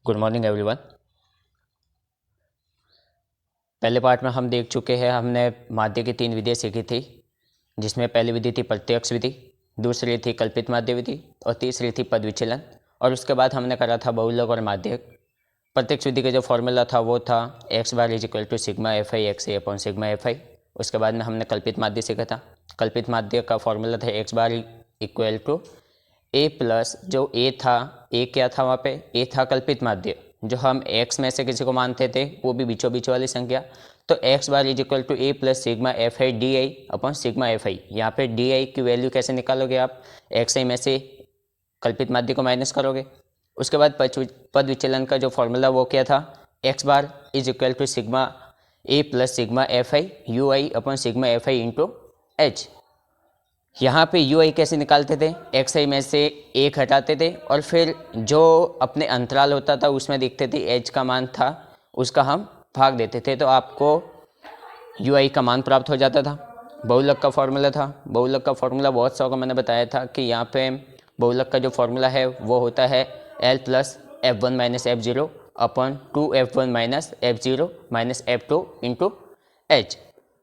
Good morning everyone. पहले part में हम देख चुके हैं, हमने माध्य की 3 विधियाँ सीखी थी, जिसमें पहली विधि थी प्रत्यक्ष विधि, दूसरी थी कल्पित माध्य विधि और तीसरी थी पद विचलन। और उसके बाद हमने करा था बहुलक और माध्य। प्रत्यक्ष विधि का जो फॉर्मूला था वो था x bar is equal to sigma F i x a upon sigma F i. उसके बाद में हमने कल्पित माध्य सीखा था। कल्पित माध्य का फॉर्मूला था x bar equal to a plus जो ए था, ए क्या था वहाँ पे, ए था कल्पित माध्य, जो हम x में से किसी को मानते थे, वो भी बीचों बीच वाली संख्या। तो x bar is equal to a plus sigma F i d I upon sigma F i. यहाँ पे डी आई की वैल्यू कैसे निकालोगे आप, एक्स आई में से कल्पित माध्य को माइनस करोगे। उसके बाद पद विचलन का जो फॉर्मूला वो क्या था, x bar is equal to sigma a plus sigma F I you i upon sigma F i into h. यहाँ पे यू आई कैसे निकालते थे, एक्स आई में से एक हटाते थे और फिर जो अपने अंतराल होता था उसमें देखते थे एच का मान था, उसका हम भाग देते थे, तो आपको यू आई का मान प्राप्त हो जाता था। बहुलक का फॉर्मूला था, बहुलक का फॉर्मूला बहुत सौ का मैंने बताया था कि यहाँ पे बहुलक का जो फॉर्मूला है वो होता है l plus f one minus f zero upon 2f1 minus f zero minus f two into h.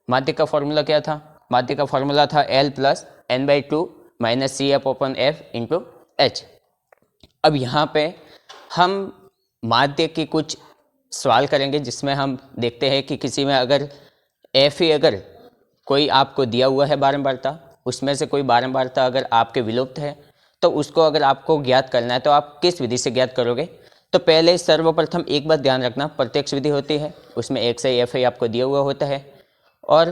माध्य का फॉर्मूला क्या था, माध्य का फॉर्मूला था l plus n by two minus c f open f into h. अब यहाँ पे हम माध्य की कुछ सवाल करेंगे, जिसमें हम देखते हैं कि किसी में अगर एफ ही अगर कोई आपको दिया हुआ है बारंबारता, उसमें से कोई बारंबारता अगर आपके विलुप्त है, तो उसको अगर आपको ज्ञात करना है तो आप किस विधि से ज्ञात करोगे। तो पहले सर्वप्रथम एक बात ध्यान रखना, प्रत्यक्ष विधि होती है, उसमें एक्स आई एफ आई आपको दिया हुआ होता है, और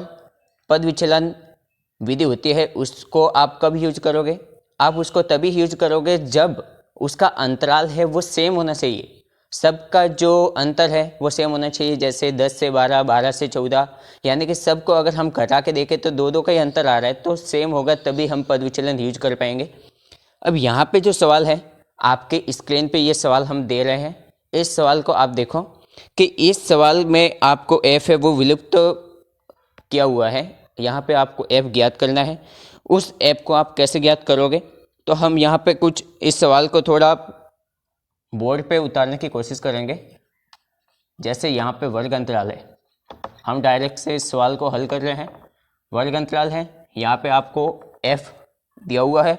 पद विचलन विधि होती है, उसको आप कब यूज करोगे, आप उसको तभी यूज करोगे जब उसका अंतराल है वो सेम होना चाहिए, सबका जो अंतर है वो सेम होना चाहिए। जैसे 10 से 12, 12 से 14, यानी कि सबको अगर हम घटा के देखें तो दो का ही अंतर आ रहा है, तो सेम होगा तभी हम पद विचलन यूज कर पाएंगे। अब यहाँ पे जो सवाल है, आपके स्क्रीन पे ये सवाल हम दे रहे हैं, इस सवाल को आप देखो कि इस सवाल में आपको एफ है वो विलुप्त किया हुआ है, यहाँ पे आपको f ज्ञात करना है। उस f को आप कैसे ज्ञात करोगे, तो हम यहाँ पे कुछ इस सवाल को थोड़ा बोर्ड पे उतारने की कोशिश करेंगे। जैसे यहाँ पे वर्ग अंतराल है, हम डायरेक्ट से इस सवाल को हल कर रहे हैं। वर्ग अंतराल है, यहाँ पे आपको f दिया हुआ है,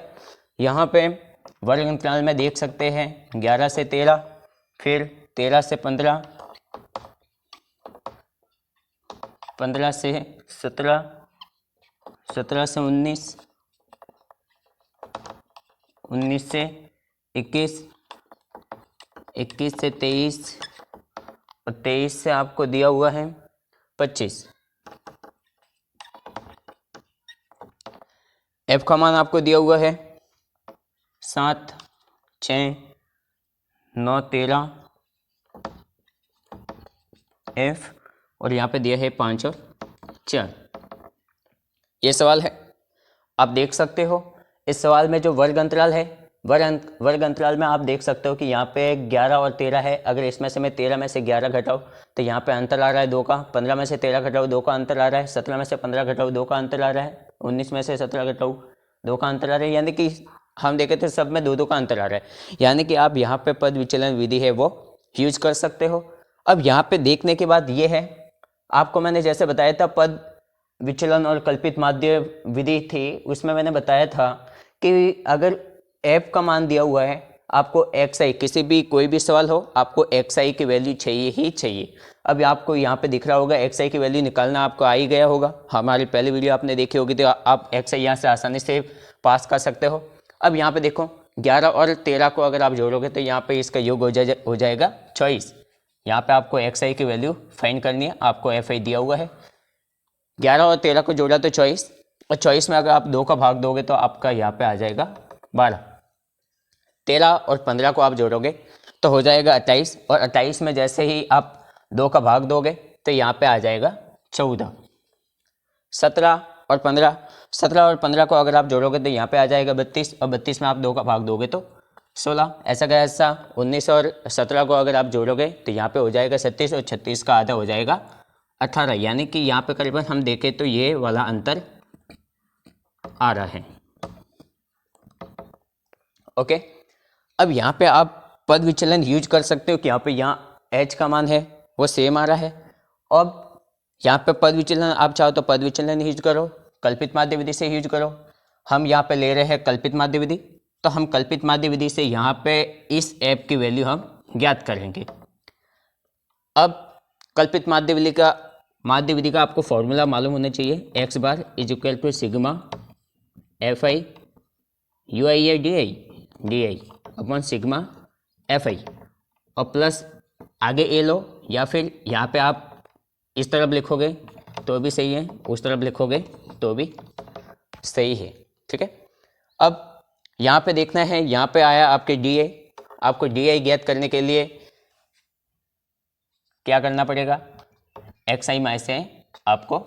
यहाँ पे वर्ग अंतराल में देख सकते हैं 11 से 13, फिर 13 से 15, 15 से 17, 17 से 19, 19 से 21, 21 से 23 और 23 से आपको दिया हुआ है 25। एफ का मान आपको दिया हुआ है 7, 6, 9, 13 एफ, और यहाँ पे दिया है 5 और 4। ये सवाल है, आप देख सकते हो इस सवाल में जो वर्ग अंतराल है, वर्ग अंतराल में आप देख सकते हो कि यहाँ पे 11 और 13 है। अगर इसमें से मैं 13 में से 11 घटाऊँ तो यहाँ पे अंतर आ रहा है 2 का, 15 में से 13 घटाऊँ 2 का अंतर आ रहा है, 17 में से 15 घटाऊँ 2 का अंतर आ रहा है, 19 में से 17 घटाऊँ 2 का अंतर आ रहा है, यानी कि हम देखे थे सब में 2 का अंतर आ रहा है, यानी कि आप यहाँ पे पद विचलन विधि है वो यूज कर सकते हो। अब यहाँ पे देखने के बाद ये है, आपको मैंने जैसे बताया था पद विचलन और कल्पित माध्य विधि थी, उसमें मैंने बताया था कि अगर f का मान दिया हुआ है, आपको एक्स आई, किसी भी कोई भी सवाल हो, आपको एक्स आई की वैल्यू चाहिए ही चाहिए। अब आपको यहाँ पे दिख रहा होगा एक्स आई की वैल्यू निकालना आपको आ ही गया होगा, हमारी पहली वीडियो आपने देखी होगी, तो आप एक्स आई यहाँ से आसानी से पास कर सकते हो। अब यहाँ पे देखो 11 और 13 को अगर आप जोड़ोगे तो यहाँ पे इसका योग हो जाएगा 24। यहाँ पे आपको एक्स आई की वैल्यू फाइंड करनी है, आपको एफ आई दिया हुआ है, 11 और 13 को जोड़ा तो 24, और 24 में अगर आप 2 का भाग दोगे तो आपका यहाँ पे आ जाएगा 12। 13 और 15 को आप जोड़ोगे तो हो जाएगा 28, और 28 में जैसे ही आप 2 का भाग दोगे तो यहाँ पे आ जाएगा 14। 17 और 15 को अगर आप जोड़ोगे तो यहाँ पे आ जाएगा 32, और 32 में आप 2 का भाग दोगे तो 16। ऐसा का ऐसा 19 और 17 को अगर आप जोड़ोगे तो यहाँ पे हो जाएगा 36, और 36 का आधा हो जाएगा 18, यानी कि यहाँ पे करीबन हम देखें तो ये वाला अंतर आ रहा है। ओके, अब यहाँ पे आप पद विचलन यूज कर सकते हो कि यहाँ h का मान है वो सेम आ रहा है। अब यहाँ पे पद विचलन आप चाहो तो पद विचलन यूज करो, कल्पित माध्य विधि से यूज करो। हम यहाँ पे ले रहे हैं कल्पित माध्य विधि, तो हम कल्पित माध्य विधि से यहाँ पे इस f की वैल्यू हम ज्ञात करेंगे। अब कल्पित माध्य विधि का आपको फॉर्मूला मालूम होना चाहिए, x bar is equal to sigma F I you I है D I upon sigma F I, और प्लस आगे ए लो, या फिर यहाँ पे आप इस तरफ लिखोगे तो भी सही है, उस तरफ लिखोगे तो भी सही है, ठीक है। अब यहाँ पे देखना है, यहाँ पे आया आपके डी आई, आपको डी आई ज्ञात करने के लिए क्या करना पड़ेगा, एक्स आई में से आपको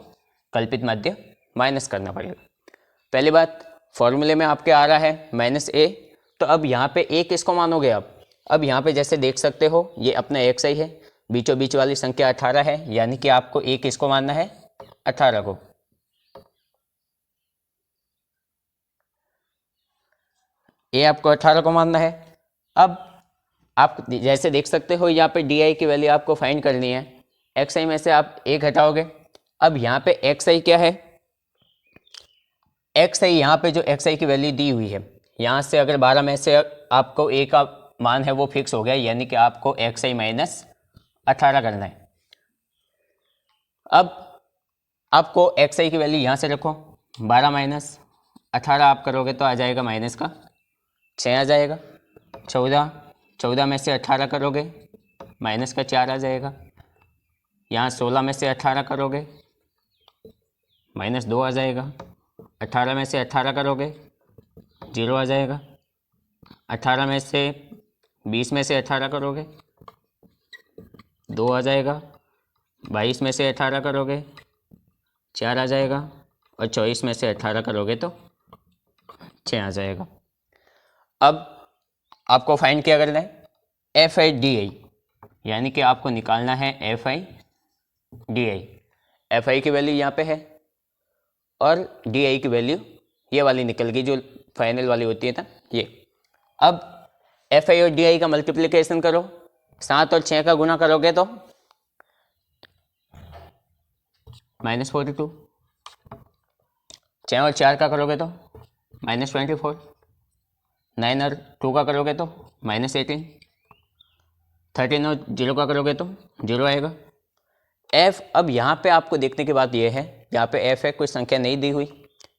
कल्पित माध्य माइनस करना पड़ेगा। पहली बात, फॉर्मूले में आपके आ रहा है माइनस ए, तो अब यहाँ पे ए किसको मानोगे आप, अब यहाँ पे जैसे देख सकते हो ये अपना एक्स आई है, बीचों बीच वाली संख्या 18 है, यानी कि आपको ए किसको मानना है, 18 को। ए आपको 18 को मानना है। अब आप जैसे देख सकते हो यहाँ पे डी आई की वैल्यू आपको फाइंड करनी है, एक्स आई में से आप ए घटाओगे। अब यहाँ पे एक्स आई क्या है, एक्स आई यहाँ पे जो एक्स आई की वैल्यू दी हुई है, यहाँ से अगर 12 में से आपको ए का मान है वो फिक्स हो गया, यानी कि आपको एक्स आई माइनस 18 करना है। अब आपको एक्स आई की वैल्यू यहाँ से रखो, 12 माइनस 18 आप करोगे तो आ जाएगा माइनस का 6 आ जाएगा, 14 में से 18 करोगे माइनस का 4 आ जाएगा, यहाँ 16 में से 18 करोगे माइनस 2 आ जाएगा, 18 में से 18 करोगे 0 आ जाएगा, 18 में से 20 में से 18 करोगे 2 आ जाएगा, 22 में से 18 करोगे 4 आ जाएगा, और 24 में से 18 करोगे तो 6 आ जाएगा। अब आपको फाइंड क्या करना है, एफ आई डी आई, यानी कि आपको निकालना है F i d I. F I की वैल्यू यहाँ पे है और डी आई की वैल्यू ये वाली निकल गई जो फाइनल वाली होती है ना ये। अब एफ आई और डी आई का मल्टीप्लिकेशन करो, 7 और 6 का गुना करोगे तो -42, 6 और 4 का करोगे तो -24, 9 और 2 का करोगे तो -18, 13 और 0 का करोगे तो 0 आएगा। f, अब यहाँ पे आपको देखने की बात यह है, यहाँ पे f है, कोई संख्या नहीं दी हुई,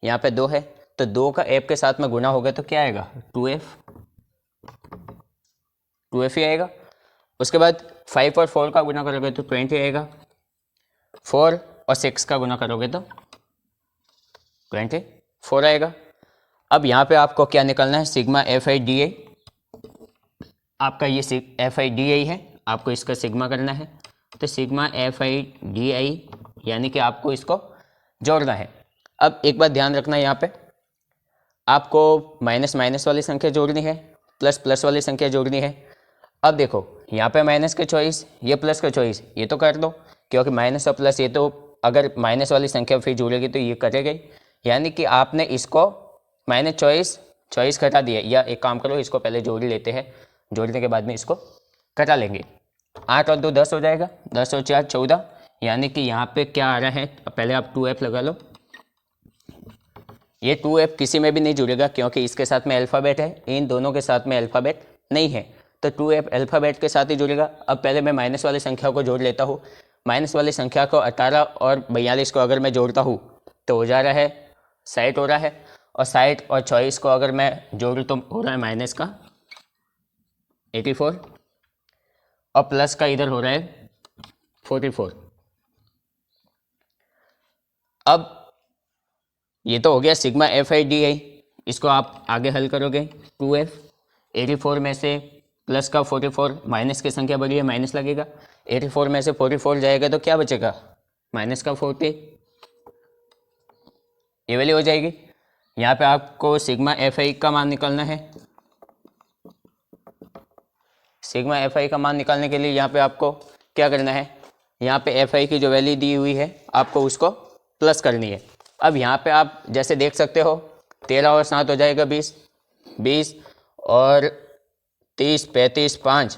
यहाँ पे 2 है, तो 2 का f के साथ में गुना होगा तो क्या आएगा, 2f ही आएगा। उसके बाद 5 और 4 का गुना करोगे तो 20 आएगा, 4 और 6 का गुना करोगे तो 24 आएगा। अब यहाँ पे आपको क्या निकालना है, सिग्मा एफ आई डी आई, आपका ये एफ आई डी आई है, आपको इसका सिग्मा करना है, तो सिग्मा एफ आई डी आई यानी कि आपको इसको जोड़ना है। अब एक बात ध्यान रखना है, यहाँ पे आपको माइनस माइनस वाली संख्या जोड़नी है, प्लस प्लस वाली संख्या जोड़नी है। अब देखो यहाँ पे माइनस का चॉइस, ये प्लस का चॉइस, ये तो कर दो, क्योंकि माइनस और प्लस ये तो अगर माइनस वाली संख्या फिर जुड़ेगी तो ये करेगी, यानी कि आपने इसको माइनस चॉइस घटा दिया। या एक काम करो, इसको पहले जोड़ लेते हैं, जोड़ने के बाद में इसको घटा लेंगे। 8 और 2 10 हो जाएगा, 10 और 4 14, यानी कि यहाँ पे क्या आ रहा है, पहले आप 2f लगा लो। ये 2f किसी में भी नहीं जुड़ेगा क्योंकि इसके साथ में अल्फ़ाबेट है, इन दोनों के साथ में अल्फ़ाबेट नहीं है, तो 2f अल्फ़ाबेट के साथ ही जुड़ेगा। अब पहले मैं माइनस वाली संख्या को जोड़ लेता हूँ। माइनस वाली संख्या को 18 और 42 को अगर मैं जोड़ता हूँ तो हो जा रहा है 60 हो रहा है, और 60 और 24 को अगर मैं जोड़ूँ तो हो रहा है माइनस का 84, और प्लस का इधर हो रहा है 44। अब ये तो हो गया सिग्मा एफ आई डी आई, इसको आप आगे हल करोगे। 2f 84 में से प्लस का 44, माइनस की संख्या बड़ी है माइनस लगेगा, 84 में से 44 जाएगा तो क्या बचेगा, माइनस का 40, ये वाली हो जाएगी। यहाँ पे आपको सिग्मा एफ आई का मान निकालना है। सिग्मा एफ आई का मान निकालने के लिए यहाँ पे आपको क्या करना है, यहाँ पे एफ आई की जो वैल्यू दी हुई है आपको उसको प्लस करनी है। अब यहाँ पे आप जैसे देख सकते हो 13 और 7 हो जाएगा 20, 20 और 30, 35, 5,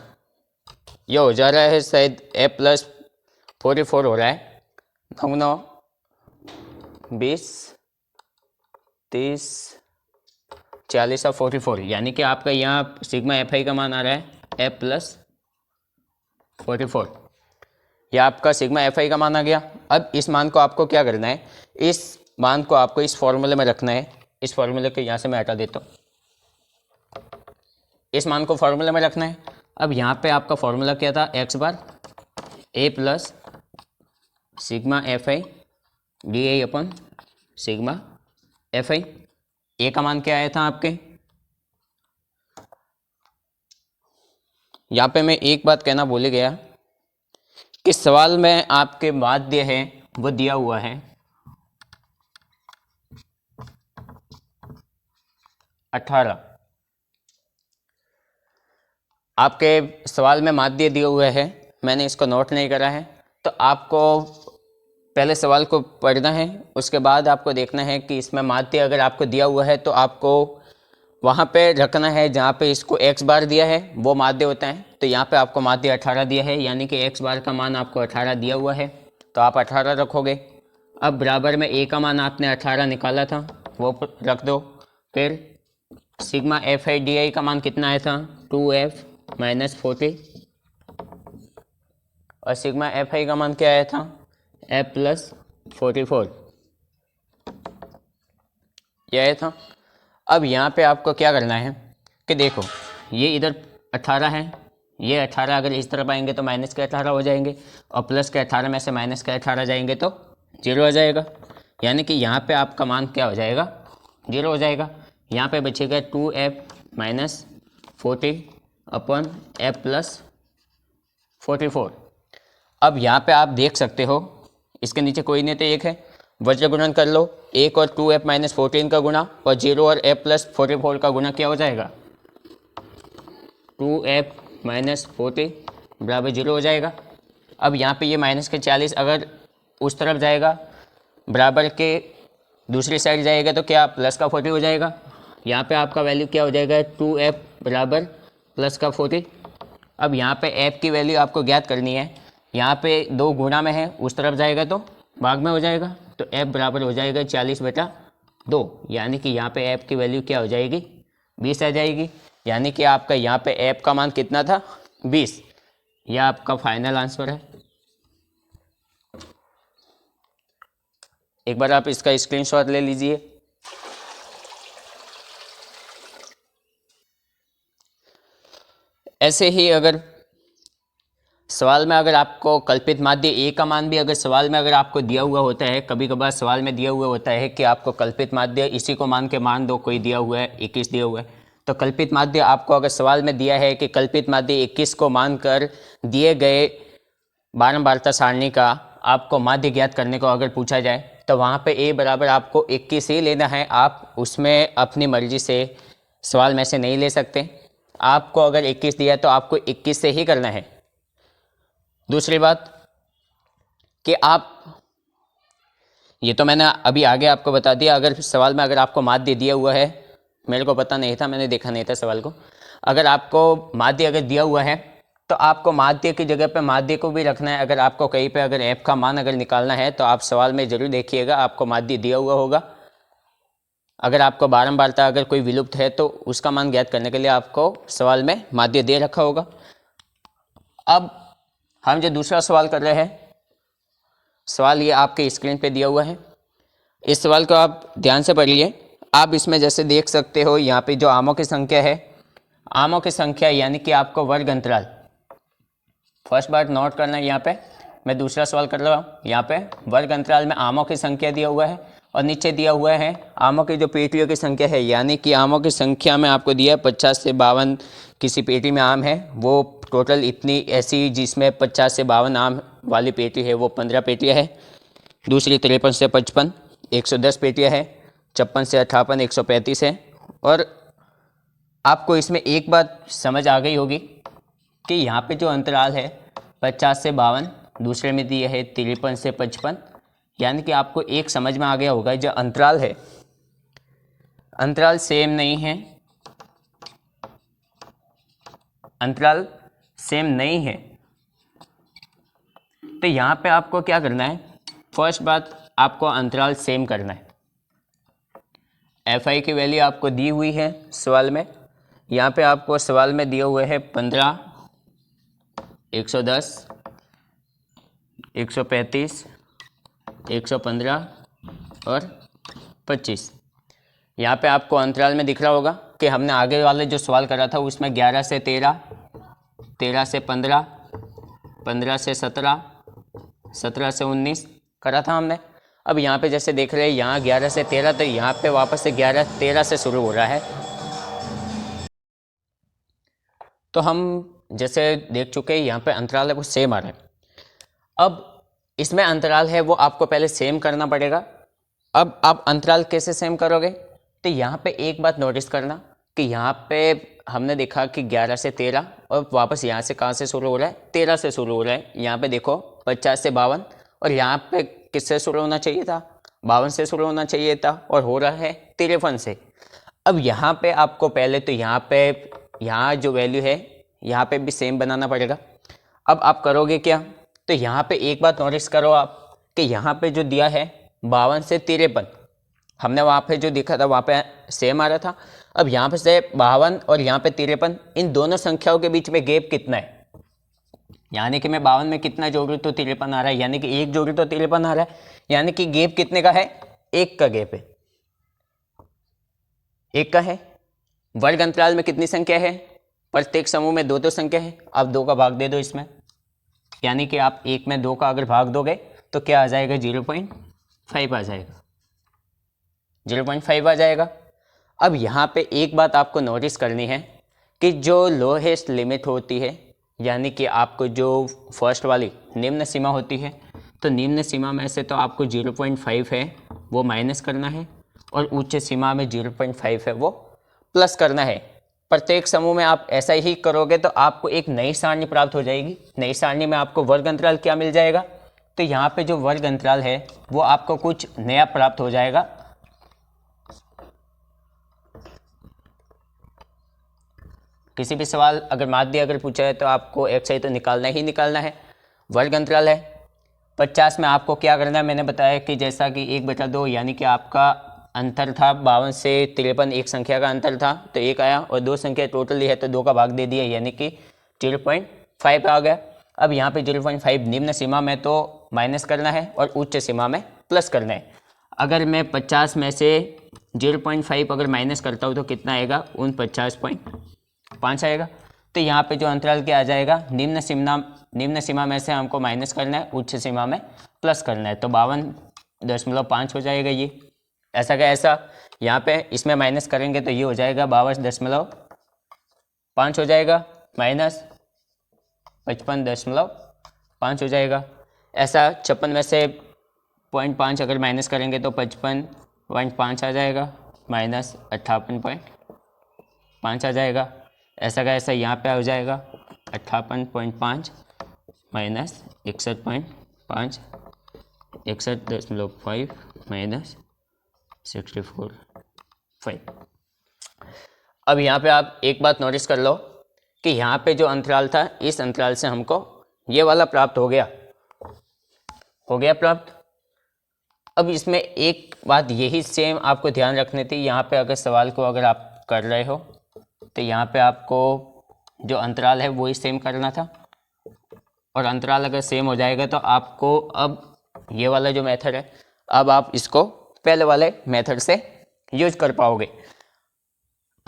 ये हो जा रहा है शायद A+44 हो रहा है। 9 9 20 30 40 और 44, यानी कि आपका यहाँ सिग्मा FI का मान आ रहा है A+44। यह आपका सिग्मा FI का मान आ गया। अब इस मान को आपको क्या करना है, इस मान को आपको इस फॉर्मूले में रखना है। इस फॉर्मूले को यहाँ से मैं हटा देता हूँ। इस मान को फॉर्मूले में रखना है। अब यहाँ पे आपका फॉर्मूला क्या था, x bar A plus sigma FI DI upon sigma FI। ए का मान क्या आया था आपके, यहाँ पे मैं एक बात कहना भूल गया कि सवाल में आपके माध्य है वो दिया हुआ है 18। आपके सवाल में माध्य दिए हुए है, मैंने इसको नोट नहीं करा है, तो आपको पहले सवाल को पढ़ना है, उसके बाद आपको देखना है कि इसमें माध्य अगर आपको दिया हुआ है तो आपको वहाँ पे रखना है जहाँ पे इसको x बार दिया है वो माध्य होता है। तो यहाँ पे आपको माध्य 18 दिया है, यानी कि x बार का मान आपको 18 दिया हुआ है, तो आप 18 रखोगे। अब बराबर में a का मान आपने 18 निकाला था वो रख दो। फिर सिग्मा FI DI का मान कितना आया था, 2F - 40, और सिग्मा FI का मान क्या आया था, A+44, ये आया था। अब यहाँ पे आपको क्या करना है कि देखो ये इधर 18 है, ये 18 अगर इस तरफ आएंगे तो माइनस के 18 हो जाएंगे, और प्लस के 18 में से माइनस के 18 जाएंगे तो 0 हो जाएगा, यानी कि यहाँ पे आपका मान क्या हो जाएगा, 0 हो जाएगा। यहाँ पे बचेगा 2F - 40 अपन A+44। अब यहाँ पे आप देख सकते हो इसके नीचे कोई नहीं तो एक है, वज्र गुणन कर लो, 1 और 2F - 14 का गुणा और 0 और A+44 का गुणा क्या हो जाएगा, 2F - 40 बराबर 0 हो जाएगा। अब यहाँ पे ये माइनस के 40 अगर उस तरफ जाएगा, बराबर के दूसरी साइड जाएगा तो क्या प्लस का 40 हो जाएगा। यहाँ पे आपका वैल्यू क्या हो जाएगा, 2F बराबर प्लस का 40। अब यहाँ पे F की वैल्यू आपको ज्ञात करनी है, यहाँ पे 2 गुणा में है, उस तरफ जाएगा तो भाग में हो जाएगा, तो F बराबर हो जाएगा 40/2, यानी कि यहाँ पे F की वैल्यू क्या हो जाएगी, 20 आ जाएगी। यानी कि आपका यहाँ पे F का मान कितना था, 20। यह आपका फाइनल आंसर है। एक बार आप इसका स्क्रीनशॉट ले लीजिए। ऐसे ही अगर सवाल में अगर आपको कल्पित माध्य ए का मान भी अगर सवाल में अगर आपको दिया हुआ होता है, कभी कभार सवाल में दिया हुआ होता है कि आपको कल्पित माध्य इसी को मान के मान दो, कोई दिया हुआ है 21 दिया हुआ है, तो कल्पित माध्य आपको अगर सवाल में दिया है कि कल्पित माध्य 21 को मानकर दिए गए बारंबारता सारणी का आपको माध्य ज्ञात करने को अगर पूछा जाए, तो वहाँ पे ए बराबर आपको 21 ही लेना है। आप उसमें अपनी मर्जी से सवाल में से नहीं ले सकते। आपको अगर 21 दिया तो आपको 21 से ही करना है। दूसरी बात कि आप, ये तो मैंने अभी आगे आपको बता दिया, अगर सवाल में अगर आपको माध्य दिया हुआ है, मेरे को पता नहीं था, मैंने देखा नहीं था सवाल को, अगर आपको माध्य अगर दिया हुआ है तो आपको माध्य की जगह पे माध्य को भी रखना है। अगर आपको कहीं पे अगर F का मान अगर निकालना है तो आप सवाल में जरूर देखिएगा, आपको माध्य दिया हुआ होगा। अगर आपको बारंबारता अगर कोई विलुप्त है तो उसका मान ज्ञात करने के लिए आपको सवाल में माध्य दे रखा होगा। अब हम जो दूसरा सवाल कर रहे हैं, सवाल ये आपके स्क्रीन पे दिया हुआ है, इस सवाल को आप ध्यान से पढ़िए। आप इसमें जैसे देख सकते हो यहाँ पे जो आमों की संख्या है, आमों की संख्या यानी कि आपको वर्ग अंतराल, फर्स्ट बार नोट करना है। यहाँ पे मैं दूसरा सवाल कर रहा हूँ, यहाँ पे वर्ग अंतराल में आमों की संख्या दिया हुआ है और नीचे दिया हुआ है आमों की जो पेटियों की संख्या है, यानी कि आमों की संख्या में आपको दिया है 50 से 52 किसी पेटी में आम है, वो टोटल इतनी ऐसी जिसमें 50 से 52 आम वाली पेटी है वो 15 पेटियाँ है। दूसरी 53 से 55 110 पेटियाँ है। 56 से 58 135 है। और आपको इसमें एक बात समझ आ गई होगी कि यहाँ पे जो अंतराल है 50 से 52, दूसरे में दिए है 53 से 55, यानी कि आपको एक समझ में आ गया होगा, जो अंतराल है, अंतराल सेम नहीं है। अंतराल सेम नहीं है, तो यहाँ पे आपको क्या करना है, फर्स्ट बात आपको अंतराल सेम करना है। एफ आई की वैल्यू आपको दी हुई है सवाल में, यहाँ पे आपको सवाल में दिए हुए हैं 15, 110, 135, 115 और 25। यहाँ पे आपको अंतराल में दिख रहा होगा कि हमने आगे वाले जो सवाल करा था उसमें 11 से 13, 13 से 15, 15 से 17, 17 से 19 करा था हमने। अब यहाँ पे जैसे देख रहे हैं यहाँ 11 से 13, तो यहाँ पे वापस से 11 13 से शुरू हो रहा है। तो हम जैसे देख चुके हैं यहाँ पे अंतराल है वो सेम आ रहा है। अब इसमें अंतराल है वो आपको पहले सेम करना पड़ेगा। अब आप अंतराल कैसे सेम करोगे, तो यहाँ पे एक बात नोटिस करना कि यहाँ पे हमने देखा कि 11 से 13 और वापस यहाँ से कहाँ से शुरू हो रहा है, 13 से शुरू हो रहा है। यहाँ पे देखो 50 से 52, और यहाँ पे किससे शुरू होना चाहिए था, 52 से शुरू होना चाहिए था, और हो रहा है 53 से। अब यहाँ पे आपको पहले तो यहाँ जो वैल्यू है यहाँ पे भी सेम बनाना पड़ेगा। अब आप करोगे क्या, तो यहाँ पे एक बात नोटिस करो आप कि यहाँ पे जो दिया है 52 से 53, हमने वहाँ पे जो देखा था वहाँ पे सेम आ रहा था। अब यहाँ पे से 52 और यहाँ पे 53, इन दोनों संख्याओं के बीच में गैप कितना है, यानी कि मैं 52 में कितना जोड़ूँ तो 53 आ रहा है, यानी कि एक जोड़ूँ तो 53 आ रहा है, यानी कि गैप कितने का है, एक का गैप है, एक का है। वर्ग अंतराल में कितनी संख्या है, प्रत्येक समूह में 2 संख्या है। आप 2 का भाग दे दो इसमें, यानी कि आप 1 में 2 का अगर भाग दोगे तो क्या आ जाएगा, 0.5 आ जाएगा, 0.5 आ जाएगा। अब यहाँ पे एक बात आपको नोटिस करनी है कि जो लोएस्ट लिमिट होती है, यानी कि आपको जो फर्स्ट वाली निम्न सीमा होती है, तो निम्न सीमा में से तो आपको 0.5 है वो माइनस करना है, और उच्च सीमा में 0.5 है वो प्लस करना है। प्रत्येक समूह में आप ऐसा ही करोगे तो आपको एक नई सारणी प्राप्त हो जाएगी। नई सारणी में आपको वर्ग अंतराल क्या मिल जाएगा, तो यहाँ पे जो वर्ग अंतराल है वो आपको कुछ नया प्राप्त हो जाएगा। किसी भी सवाल अगर माध्य अगर पूछा है तो आपको XI तो निकालना ही निकालना है। वर्ग अंतराल है 50 में आपको क्या करना है, मैंने बताया कि जैसा कि 1/2 यानी कि आपका अंतर था 52 से 53, एक संख्या का अंतर था तो 1 आया, और 2 संख्या टोटली है तो 2 का भाग दे दिया, यानी कि 0.5 आ गया। अब यहाँ पे 0.5 निम्न सीमा में तो माइनस करना है और उच्च सीमा में प्लस करना है। अगर मैं 50 में से 0.5 अगर माइनस करता हूँ तो कितना आएगा, 49.5 आएगा। तो यहाँ पे जो अंतराल क्या आ जाएगा, निम्न सीमा में से हमको माइनस करना है, उच्च सीमा में प्लस करना है, तो 52.5 हो जाएगा ये। ऐसा क्या ऐसा, यहाँ पे इसमें माइनस करेंगे तो ये हो जाएगा 52.5 हो जाएगा, माइनस 55.5 हो जाएगा। ऐसा 56 में से 0.5 अगर माइनस करेंगे तो 55.5 आ जाएगा, माइनस 58.5 आ जाएगा। ऐसा का ऐसा यहाँ पे हो जाएगा 58.5 माइनस 61.5, 61.5 माइनस 64.5। अब यहाँ पे आप एक बात नोटिस कर लो कि यहाँ पे जो अंतराल था इस अंतराल से हमको ये वाला प्राप्त हो गया प्राप्त। अब इसमें एक बात यही सेम आपको ध्यान रखनी थी, यहाँ पे अगर सवाल को अगर आप कर रहे हो तो यहाँ पे आपको जो अंतराल है वही सेम करना था, और अंतराल अगर सेम हो जाएगा तो आपको अब ये वाला जो मेथड है अब आप इसको पहले वाले मेथड से यूज कर पाओगे।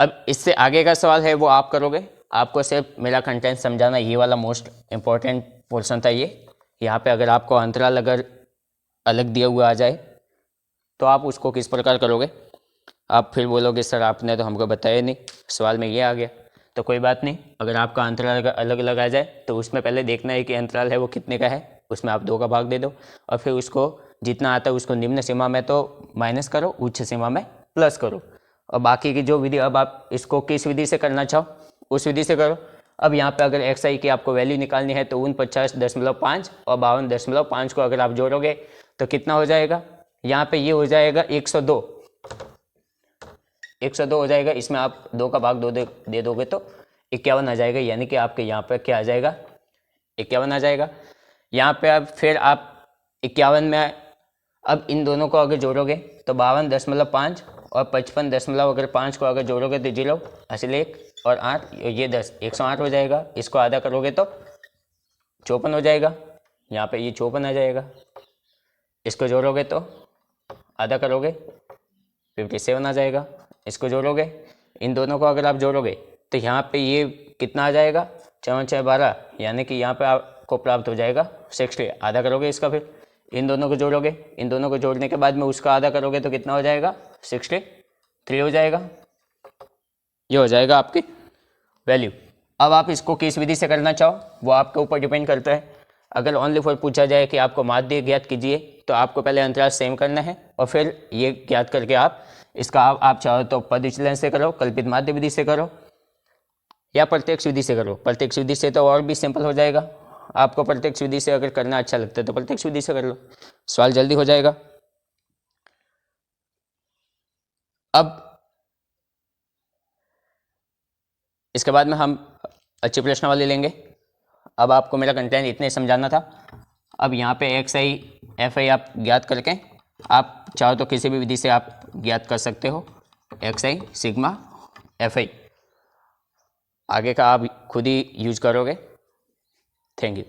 अब इससे आगे का सवाल है वो आप करोगे, आपको सिर्फ मेरा कंटेंट समझाना, ये वाला मोस्ट इम्पॉर्टेंट पोर्शन था ये। यहाँ पे अगर आपको अंतराल अगर अलग दिया हुआ आ जाए तो आप उसको किस प्रकार करोगे, आप फिर बोलोगे सर आपने तो हमको बताया नहीं, सवाल में ये आ गया। तो कोई बात नहीं, अगर आपका अंतराल अगर अलग अलग आ जाए तो उसमें पहले देखना है कि अंतराल है वो कितने का है, उसमें आप 2 का भाग दे दो, और फिर उसको जितना आता है उसको निम्न सीमा में तो माइनस करो, उच्च सीमा में प्लस करो, और बाकी की जो विधि अब आप इसको किस विधि से करना चाहो उस विधि से करो। अब यहाँ पे अगर XI की आपको वैल्यू निकालनी है तो 49.5 और 52.5 को अगर आप जोड़ोगे तो कितना हो जाएगा, यहाँ पे ये हो जाएगा 102 हो जाएगा। इसमें आप 2 का भाग दे दोगे तो 51 आ जाएगा, यानी कि आपके यहाँ पर क्या आ जाएगा, 51 आ जाएगा। यहाँ पे अब फिर आप 51 में अब इन दोनों को अगर जोड़ोगे तो 52.5 और 55.5 को अगर जोड़ोगे तो 0 हासिल 1 और 8 ये 10, 108 हो जाएगा। इसको आधा करोगे तो 54 हो जाएगा। यहाँ पे ये 54 आ जाएगा। इसको जोड़ोगे तो आधा करोगे 57 आ जाएगा। इसको जोड़ोगे, इन दोनों को अगर आप जोड़ोगे तो यहाँ पे ये कितना आ जाएगा, 4 6 12, यानी कि यहाँ पे आपको प्राप्त हो जाएगा 60। आधा करोगे इसका, फिर इन दोनों को जोड़ोगे, इन दोनों को जोड़ने के बाद में उसका आधा करोगे तो कितना हो जाएगा, 63 हो जाएगा। ये हो जाएगा आपकी वैल्यू। अब आप इसको किस विधि से करना चाहो वो आपके ऊपर डिपेंड करता है। अगर ओनली फॉर पूछा जाए कि आपको माध्य ज्ञात कीजिए तो आपको पहले अंतराल सेम करना है और फिर ये ज्ञात करके आप इसका आप चाहो तो पद विचलन से करो, कल्पित माध्य विधि से करो या प्रत्यक्ष विधि से करो। प्रत्यक्ष विधि से तो और भी सिंपल हो जाएगा। आपको प्रत्यक्ष विधि से अगर करना अच्छा लगता है तो प्रत्यक्ष विधि से कर लो, सवाल जल्दी हो जाएगा। अब इसके बाद में हम अच्छी प्रश्नावली लेंगे। अब आपको मेरा कंटेंट इतने समझाना था। अब यहाँ पे एक्स आई एफ आई आप ज्ञात करके आप चाहो तो किसी भी विधि से आप ज्ञात कर सकते हो। X I sigma F I आगे का आप खुद ही यूज करोगे। Thank you.